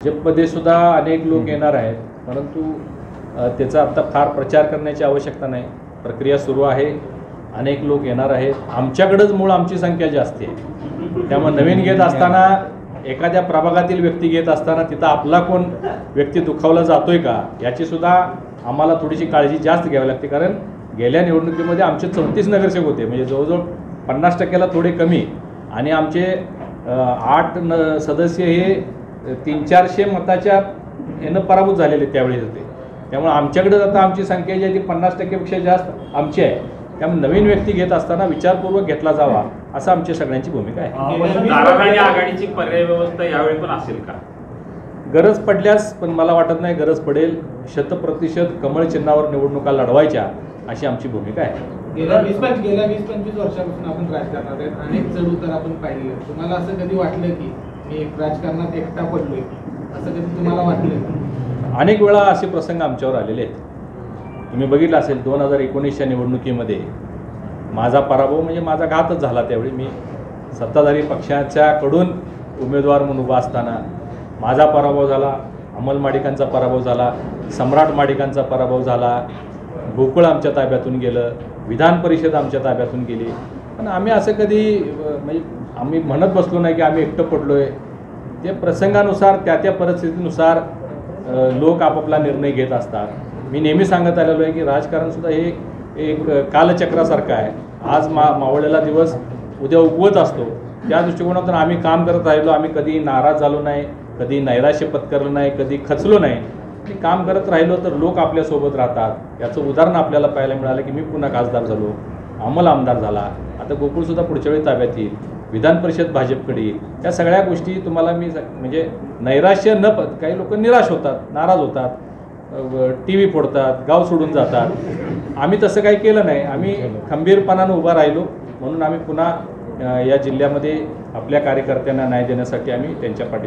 भाजपमध्ये सुद्धा अनेक लोक येणार आहेत, परंतु त्याचा आता फार प्रचार करण्याची आवश्यकता नाही. प्रक्रिया सुरू आहे. अनेक लोक येणार आहेत. आमच्याकडेच मूळ आमची संख्या जास्त आहे. त्यामुळे नवीन घेत असताना एखाद्या प्रभागातील व्यक्ती घेत असताना तिथं आपला कोण व्यक्ती दुखावला जातोय का याचीसुद्धा आम्हाला थोडीशी काळजी जास्त घ्यावी लागते. कारण गेल्या निवडणुकीमध्ये आमचे 34 नगरसेवक होते, म्हणजे जवळजवळ 50% थोडे कमी, आणि आमचे 8 सदस्य हे 300-400 मताच्या यानं पराभूत झालेले त्यावेळी होते. त्यामुळे आमच्याकडे आता आमची संख्या जी आहे ती 50%पेक्षा जास्त आमची आहे. त्यामुळे नवीन व्यक्ती घेत असताना विचारपूर्वक घेतला जावा असं आमची सगळ्यांची भूमिका आहे. आघाडीची पर्याय व्यवस्था यावेळी पण असेल का? गरज पडल्यास, पण मला वाटत नाही गरज पडेल. 100% कमळ चिन्हावर निवडणुका लढवायच्या अशी आमची भूमिका आहे. गेल्या 20-25 वर्षापासून आपण राजकारणात आहेत. अनेक चढउतार आपण पाहिले. तुम्हाला असं कधी वाटलं की मी राजकारणात एकटा पडलोय, असं कधी तुम्हाला वाटलं? अनेक वेळा असे प्रसंग आमच्यावर आलेले आहेत. तुम्ही बघितलं असेल 2019च्या निवडणुकीमध्ये माझा पराभव म्हणजे माझा घातच झाला. त्यावेळी मी सत्ताधारी पक्षाच्याकडून उमेदवार म्हणून उभा असताना माझा पराभव झाला, अमल माडिकांचा पराभव झाला, सम्राट माडिकांचा पराभव झाला, गोकुळ आमच्या ताब्यातून गेलं, विधान परिषद आमच्या ताब्यातून गेली. पण आम्ही असं कधी म्हणजे आम्ही म्हणत बसलो नाही की आम्ही एकटं पडलो आहे. ते प्रसंगानुसार त्या परिस्थितीनुसार लोक आपापला निर्णय घेत असतात. मी नेहमी सांगत आलेलो आहे की राजकारणसुद्धा हे एक कालचक्रासारखं आहे. आज मावळलेला दिवस उद्या उगवत असतो. त्या दृष्टिकोनातून आम्ही काम करत राहिलो. आम्ही कधी नाराज झालो नाही, कधी नैराश्य पत्करलं नाही, कधी खचलो नाही. काम करत राहिलो तर लोक आपल्यासोबत राहतात. याचं उदाहरण आपल्याला पाहायला मिळालं की मी पुन्हा खासदार झालो, अमल आमदार झाला, आता गोकुळसुद्धा पुढच्या वेळी ताब्यात येईल, विधान परिषद भाजपकडे येईल. या सगळ्या गोष्टी तुम्हाला मी म्हणजे नैराश्य न काही लोक निराश होतात, नाराज होतात, TV फोडतात, गाव सोडून जातात. आम्ही तसं काही केलं नाही. आम्ही खंबीरपणानं उभा राहिलो. म्हणून आम्ही पुन्हा या जिल्ह्यामध्ये आपल्या कार्यकर्त्यांना न्याय देण्यासाठी आम्ही त्यांच्या पाठी